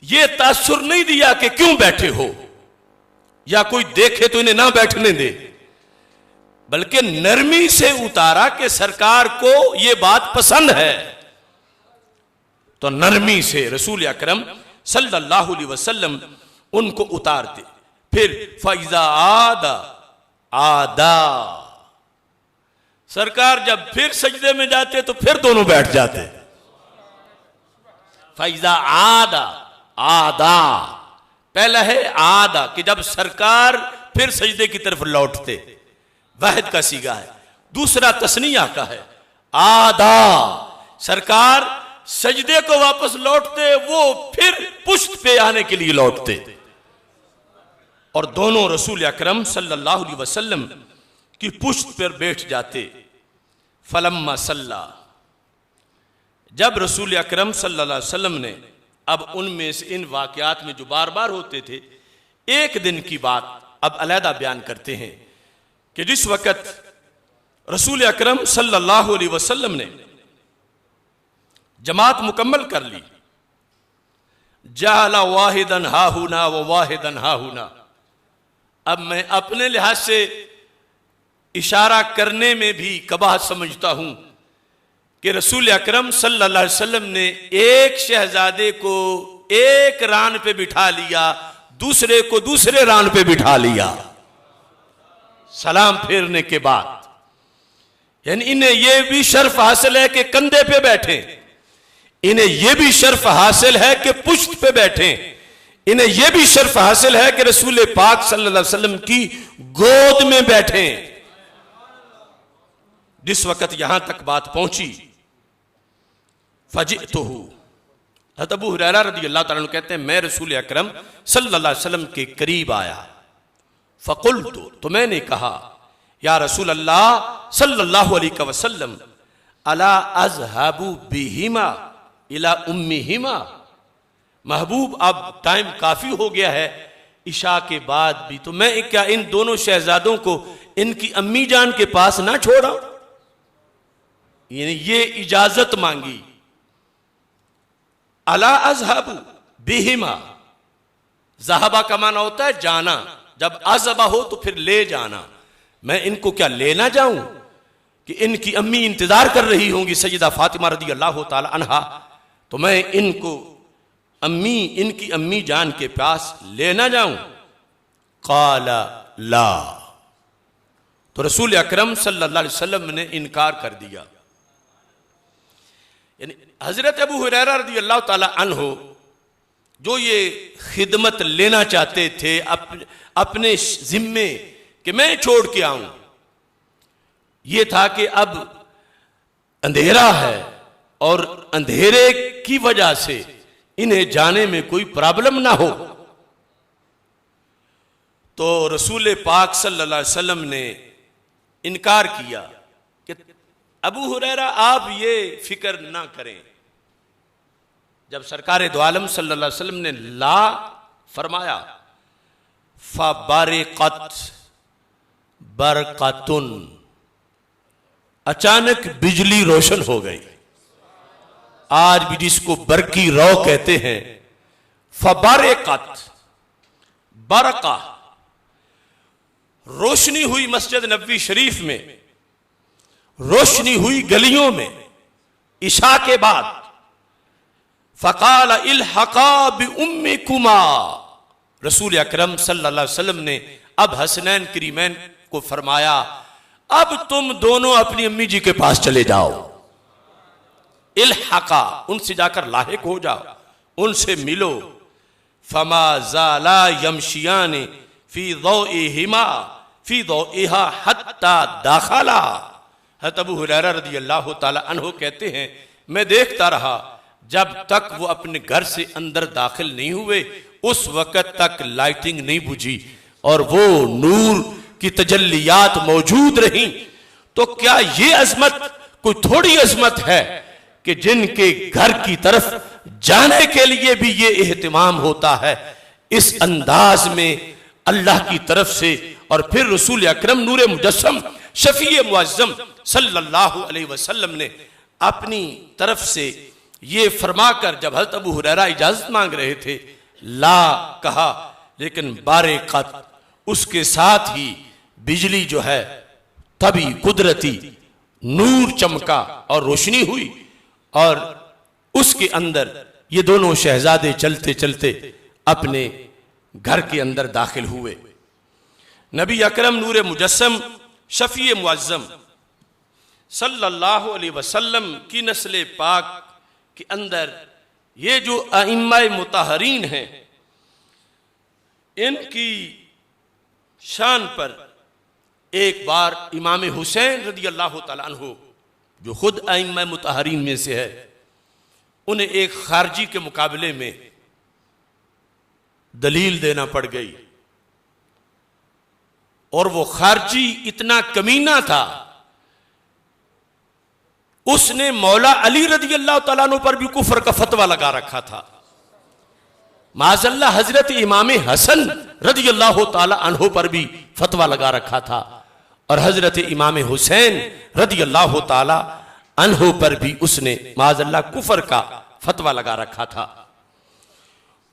ये तासुर नहीं दिया कि क्यों बैठे हो या कोई देखे तो इन्हें ना बैठने दे, बल्कि नरमी से उतारा कि सरकार को ये बात पसंद है। तो नरमी से रसूल अकरम सल्लल्लाहु अलैहि वसल्लम उनको उतारते। फिर फैजा आदा आदा, सरकार जब फिर सजदे में जाते तो फिर दोनों बैठ जाते। फैजा आदा आदा, पहला है आदा कि जब सरकार फिर सजदे की तरफ लौटते, वाहिद का सीगा है। दूसरा तस्निया का है, आदा, सरकार सजदे को वापस लौटते, वो फिर पुश्त पे आने के लिए लौटते और दोनों रसूल अकरम सल्लल्लाहु अलैहि वसल्लम की पुश्त पर बैठ जाते। फलम्मा सल्ला, जब रसूल अकरम सल्लल्लाहु अलैहि वसल्लम ने, अब उनमें से इन वाकयात में जो बार बार होते थे, एक दिन की बात अब अलहदा बयान करते हैं कि जिस वक़्त रसूल अकरम सल्लल्लाहु अलैहि वसल्लम ने जमात मुकम्मल कर ली, जाला वाहिदन हाहुना व वाहिदन हाहुना। अब मैं अपने लिहाज से इशारा करने में भी कबाहत समझता हूं कि रसूल अकरम सल्लल्लाहु अलैहि वसल्लम ने एक शहजादे को एक रान पे बिठा लिया, दूसरे को दूसरे रान पे बिठा लिया सलाम फेरने के बाद। यानी इन्हें यह भी शर्फ हासिल है कि कंधे पे बैठे, इन्हें यह भी शर्फ हासिल है कि पुश्त पे बैठे, इन्हें यह भी शर्फ हासिल है कि रसूल पाक सल्लल्लाहु अलैहि वसल्लम की गोद में बैठे। जिस वक्त यहां तक बात पहुंची, फजिअतहु, हज़रत अबू हुरैरा रज़ियल्लाहु तआला अन्हु कहते हैं मैं रसूल अकरम सल्लल्लाहु अलैहि वसल्लम के करीब आया। फ़क़ुल्तु, तो मैंने कहा, या रसूल अल्लाह सल्लल्लाहु अलैहि वसल्लम, अला अज़हबु बिहिमा इला उम्मिहिमा। महबूब अब टाइम काफी हो गया है इशा के बाद भी, तो मैं क्या इन दोनों शहजादों को इनकी अम्मी जान के पास ना छोड़ा? ये इजाजत मांगी। अला अज़हबु बिहिमा, ज़हबा का माना होता है जाना, जब अज़बा हो तो फिर ले जाना। मैं इनको क्या लेना जाऊं कि इनकी अम्मी इंतजार कर रही होंगी सैयदा फातिमा रज़ियल्लाहु ताला अन्हा, तो मैं इनको अम्मी, इनकी अम्मी जान के पास लेना जाऊं? क़ाला ला, तो रसूल अकरम सल्लल्लाहु अलैहि वसल्लम ने इनकार कर दिया। यानी हजरत अबू हुरैरा रज़ियल्लाहु ताला अन्हु जो ये खिदमत लेना चाहते थे अपने जिम्मे कि मैं छोड़ के आऊं, ये था कि अब अंधेरा है और अंधेरे की वजह से इन्हें जाने में कोई प्रॉब्लम ना हो। तो रसूल पाक सल्लल्लाहु अलैहि वसल्लम ने इनकार किया कि अबू हुरैरा आप ये फिक्र ना करें। जब सरकार दो आलम सल्लल्लाहु अलैहि वसल्लम ने ला फरमाया, फबारिकत बरकतुन, अचानक बिजली रोशन हो गई। आज भी जिसको बरकी रौ कहते हैं, फबारिकत, बरका, रोशनी हुई मस्जिद नबवी शरीफ में, रोशनी हुई गलियों में इशा के बाद। फ़क़ाल इल्हक़ा बि उम्मिकुमा, रसूल अकरम सल्लल्लाहु अलैहि वसल्लम ने अब हसनैन करीमैन को फरमाया, अब तुम दोनों अपनी अम्मी जी के पास चले जाओ। इल्हक़ा, उनसे जाकर लाहिक हो जाओ, उनसे मिलो। फमा ज़ाला यमशियान फी ज़ौइहिमा फी ज़ौइहा हत्ता दाखला। हज़रत अबू हुरैरा रज़ियल्लाहु ताला अन्हु कहते हैं मैं देखता रहा जब तक वो अपने घर से अंदर दाखिल नहीं हुए, उस वक़्त तक लाइटिंग नहीं बुझी और वो नूर की तजल्लियात मौजूद रहीं। तो क्या ये अजमत कोई थोड़ी अजमत है कि जिनके घर की तरफ जाने के लिए भी ये एहतिमाम होता है। इस अंदाज में अल्लाह की तरफ से और फिर रसूल अकरम नूर मुजस्सम शफी मुअज्जम सल्लल्लाहु अलैहि वसल्लम ने अपनी तरफ से ये फरमाकर जब हज़रत अबू हुरैरा इजाजत मांग रहे थे, ला कहा, लेकिन बारे कत, उसके साथ ही बिजली जो है तभी कुदरती नूर चमका और रोशनी हुई, और उसके अंदर ये दोनों शहजादे चलते चलते अपने घर के अंदर दाखिल हुए। नबी अकरम नूर मुजस्सम शफी मुअज्जम सल्लल्लाहु अलैहि वसल्लम की नस्ल पाक के अंदर ये जो अइम्मा मुताहरीन हैं, इनकी शान पर एक बार इमाम हुसैन रदी अल्लाह तआला अन्हु, जो खुद अइम्मा मुताहरीन में से है, उन्हें एक खारजी के मुकाबले में दलील देना पड़ गई, और वो खारजी इतना कमीना था, उसने मौला अली रदी अल्लाह तआला अन्हु पर भी कुफर का फतवा लगा रखा था। माज़अल्लाह हजरत इमाम हसन रदी अल्लाह तआला अन्हु पर भी फतवा लगा रखा था, और हजरत इमाम हुसैन रदी अल्लाह तआला अन्हु पर भी उसने माज़अल्लाह कुफर का फतवा लगा रखा था।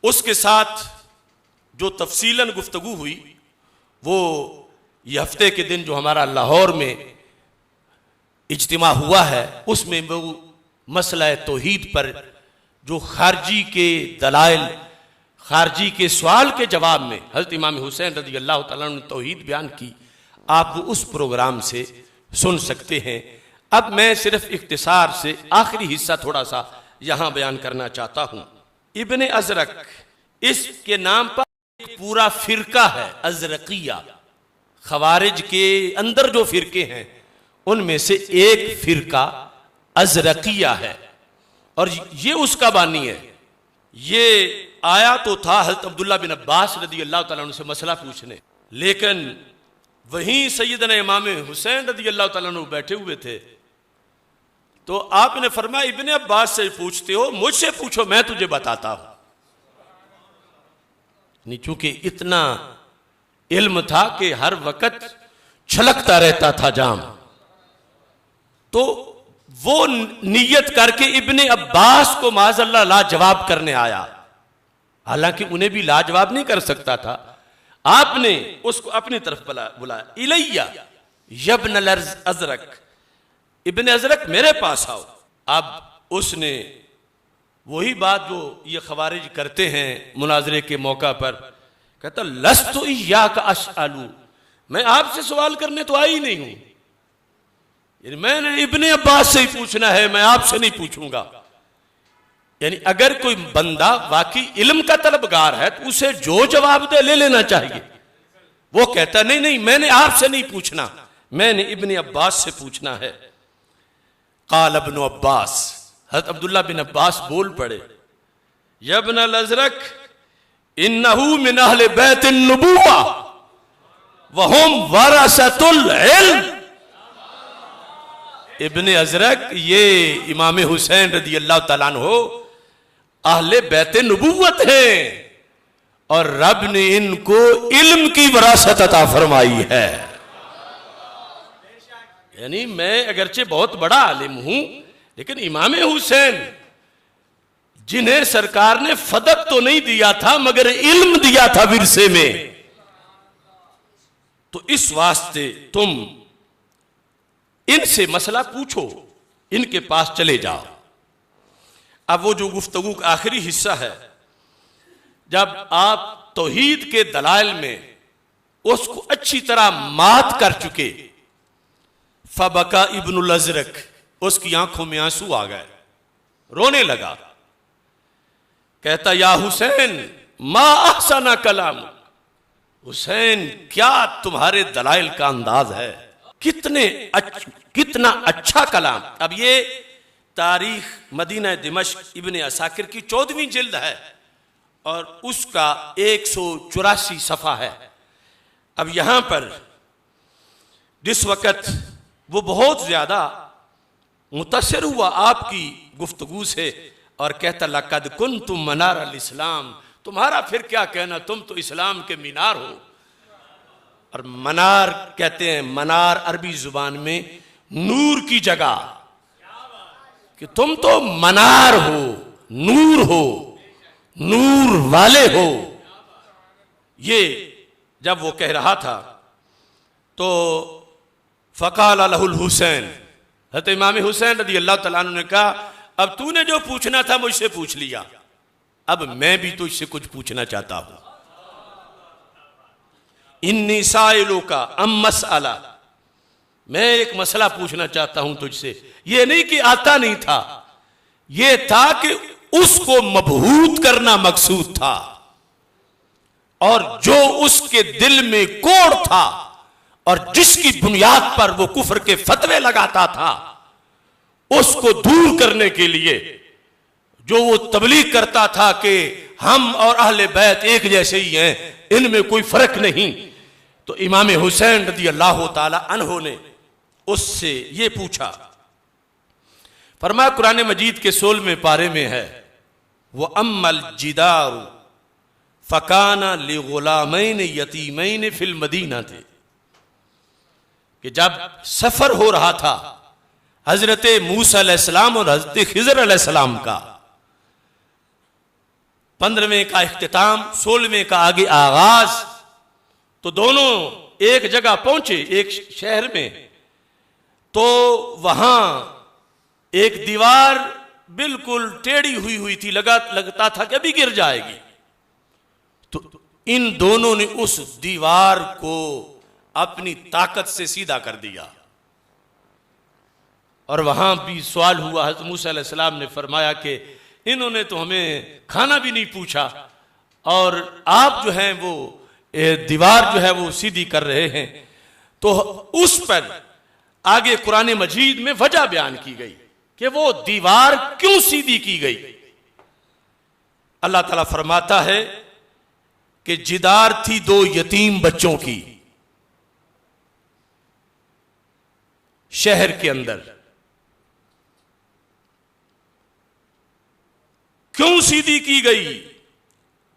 उसके साथ जो तफसीलन गुफ्तगू हुई, वो ये हफ्ते के दिन जो हमारा लाहौर में इज्तिमा हुआ है, उसमें वो मसला तौहीद पर जो खारजी के दलाइल, खारजी के सवाल के जवाब में हज़रत इमाम हुसैन रज़ी अल्लाह तआला अन्हु ने तौहीद बयान की, आप वो उस प्रोग्राम से सुन सकते हैं। अब मैं सिर्फ इख्तिसार से आखिरी हिस्सा थोड़ा सा यहाँ बयान करना चाहता हूँ। इब्ने अजरक, इसके नाम पर एक पूरा फिरका है अजरकिया। खवारिज के अंदर जो फिरके हैं उनमें से एक फिरका अजरकिया है, और ये उसका बानी है। ये आया तो था हज़रत अब्दुल्ला बिन अब्बास रदी अल्लाह तआला अन्हु से मसला पूछने, लेकिन वहीं सैयदना इमाम हुसैन रदी अल्लाह तआला अन्हु बैठे हुए थे, तो आपने फरमाया इब्ने अब्बास से पूछते हो, मुझसे पूछो, मैं तुझे बताता हूं। नहीं, चूंकि इतना इल्म था कि हर वक्त छलकता रहता था जाम, तो वो नियत करके इब्ने अब्बास को माज़अल्लाह लाजवाब करने आया। हालांकि उन्हें भी लाजवाब नहीं कर सकता था, आपने उसको अपनी तरफ बुलाया, इलैया यब्नल अजरक, इब्ने अजरक मेरे पास आओ। अब उसने वही बात जो ये खवारिज करते हैं मुनाजरे के मौका पर, कहता लस्तु इय्याका अस्अलु, मैं आपसे सवाल करने तो आई नहीं हूं, यानी मैंने इब्ने अब्बास से ही पूछना है, मैं आपसे नहीं पूछूंगा। यानी अगर कोई बंदा वाकई इल्म का तलबगार है तो उसे जो जवाब दे ले लेना चाहिए। वो कहता नहीं नहीं, मैंने आपसे नहीं पूछना, मैंने इब्ने अब्बास से पूछना है। काल इब्न अब्बास, हज़रत अब्दुल्ला बिन अब्बास बोल पड़े, यब्नल अज़रक इन्नहु मिन अहले बैतिन नबुव्वा व हुम वरसतुल इल्म। इब्ने अज़रक ये इमाम हुसैन रदी अल्लाह तआला अन्हु अहले बैते नबुव्वत हैं, और रब ने इनको इल्म की विरासत अता फरमाई है। यानी मैं अगरचे बहुत बड़ा आलिम हूं, लेकिन इमाम हुसैन जिन्हें सरकार ने फदक तो नहीं दिया था मगर इल्म दिया था विरसे में, तो इस वास्ते तुम इनसे मसला पूछो, इनके पास चले जाओ। अब वो जो गुफ्तगू का आखिरी हिस्सा है, जब आप तौहीद के दलाइल में उसको अच्छी तरह मात कर चुके, फबका इब्नुल अज़रक, उसकी आंखों में आंसू आ गए, रोने लगा, कहता या हुसैन मा अहसना कलाम, हुसैन क्या तुम्हारे दलाइल का अंदाज है, कितना अच्छा कलाम। अब ये तारीख मदीना दिमश्क इब्ने असाकिर की 14वीं जिल्द है और उसका 184 सफ़ा है। अब यहां पर जिस वक़्त वो बहुत ज्यादा मुतासिर हुआ आपकी गुफ्तगू से और कहता लक़द कुन्तुम मनार अल इस्लाम, तुम्हारा फिर क्या कहना, तुम तो इस्लाम के मीनार हो। और मनार कहते हैं, मनार अरबी जुबान में नूर की जगह, कि तुम तो मनार हो, नूर हो, नूर वाले हो। ये जब वो कह रहा था तो फ़क़ाल लहुल हुसैन, हज़रत इमाम हुसैन रज़ी अल्लाह तआला अन्हु ने कहा, अब तूने जो पूछना था मुझसे पूछ लिया, अब मैं भी तुझसे कुछ पूछना चाहता हूं। इन्नी साइलों का अम मसअला, मैं एक मसला पूछना चाहता हूं तुझसे। ये नहीं कि आता नहीं था, ये था कि उसको मबहूत करना मकसूद था, और जो उसके दिल में कोड़ था और जिसकी बुनियाद पर वो कुफ्र के फतवे लगाता था, उसको दूर करने के लिए जो वो तबलीग करता था कि हम और अहले बैत एक जैसे ही हैं, इनमें कोई फर्क नहीं, तो इमाम हुसैन रज़ी अल्लाह ताला अन्हु ने उससे ये पूछा। फरमाया कुरान मजीद के 16वें पारे में है, वो अम्मल जिदारु फ़काना लिग़ुलामैन यतीमैन फिल मदीना थे, कि जब सफर हो रहा था हजरत मूसा अलैहिस्सलाम और हजरत खिज़र अलैहिस्सलाम का, 15वें का इख्तिताम, 16वें का आगे आगाज, तो दोनों एक जगह पहुंचे, एक शहर में, तो वहां एक दीवार बिल्कुल टेढ़ी हुई थी, लगता था कि अभी गिर जाएगी। तो इन दोनों ने उस दीवार को अपनी ताकत से सीधा कर दिया, और वहां भी सवाल हुआ। हज़रत मूसा अलैहिस्सलाम ने फरमाया कि इन्होंने तो हमें खाना भी नहीं पूछा, और आप जो हैं वो दीवार जो है वो सीधी कर रहे हैं। तो उस पर आगे कुरान मजीद में वजह बयान की गई कि वो दीवार क्यों सीधी की गई। अल्लाह ताला फरमाता है कि जिदार थी 2 यतीम बच्चों की शहर के अंदर। क्यों सीधी की गई?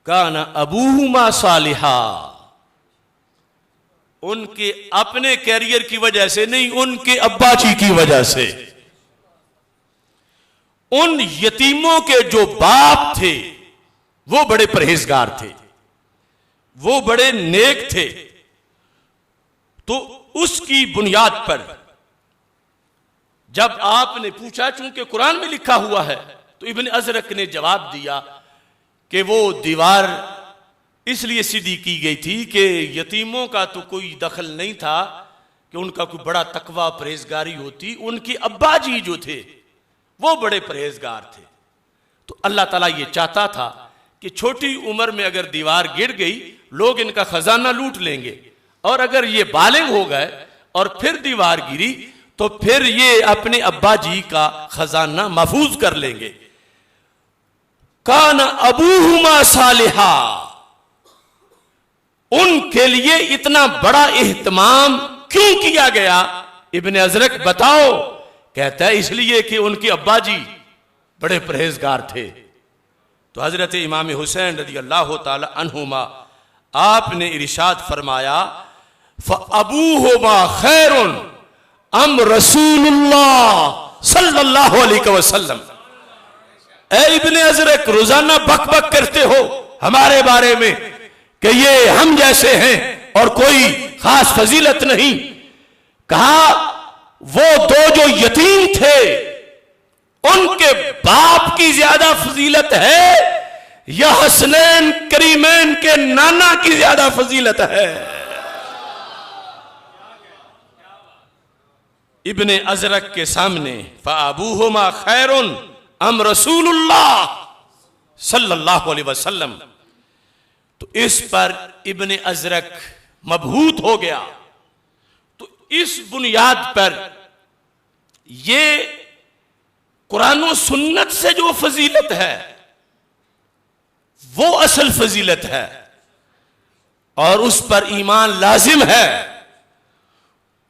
काना अबूहुमा सालिहा, उनके अपने कैरियर की वजह से नहीं, उनके अब्बा जी की वजह से। उन यतीमों के जो बाप थे वो बड़े परहेजगार थे, वो बड़े नेक थे। तो उसकी बुनियाद पर जब आपने पूछा, चूंकि कुरान में लिखा हुआ है, तो इब्न अजरक ने जवाब दिया कि वो दीवार इसलिए सीधी की गई थी कि यतीमों का तो कोई दखल नहीं था कि उनका कोई बड़ा तकवा परहेजगारी होती। उनके अब्बा जी जो थे वो बड़े परहेजगार थे। तो अल्लाह ताला ये चाहता था कि छोटी उम्र में अगर दीवार गिर गई, लोग इनका खजाना लूट लेंगे, और अगर ये बालिग हो गए और फिर दीवार गिरी तो फिर ये अपने अब्बा जी का खजाना महफूज कर लेंगे। काना अबूहुमा सालिहा, उनके लिए इतना बड़ा एहतमाम क्यों किया गया? इब्न अजरक बताओ। कहता है इसलिए कि उनके अब्बा जी बड़े परहेजगार थे। तो हजरत इमाम हुसैन रज़ी अल्लाह ताला अन्हुमा आपने इरशाद फरमाया, फ़अबूहुमा खैरुन अम रसूलुल्लाह सल्लल्लाहु अलैहि वसल्लम। ए इब्ने अजरक, रोजाना बक बक करते हो हमारे बारे में कि ये हम जैसे हैं और कोई खास फजीलत नहीं। कहा वो 2 जो यतीम थे उनके बाप की ज्यादा फजीलत है या हसनैन करीमैन के नाना की ज्यादा फजीलत है? इब्ने अजरक के सामने फ़अबूहुमा खैरुन अम रसूलुल्लाह सल्लल्लाहु अलैहि वसल्लम। तो इस पर इब्ने अजरक मबहूत हो गया। तो इस बुनियाद पर ये कुरान और सुन्नत से जो फजीलत है वो असल फजीलत है, और उस पर ईमान लाजिम है।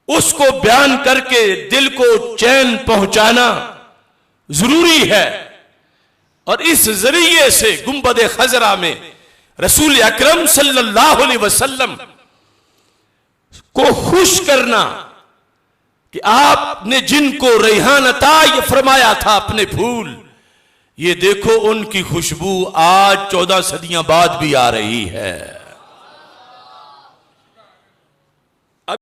उसको बयान करके दिल को चैन पहुंचाना जरूरी है, और इस जरिए से गुंबद खजरा में रसूल अकरम सल्लल्लाहु अलैहि वसल्लम को खुश करना, कि आपने जिनको रेहान अता ये फरमाया था अपने फूल, ये देखो उनकी खुशबू आज 14 सदियां बाद भी आ रही है।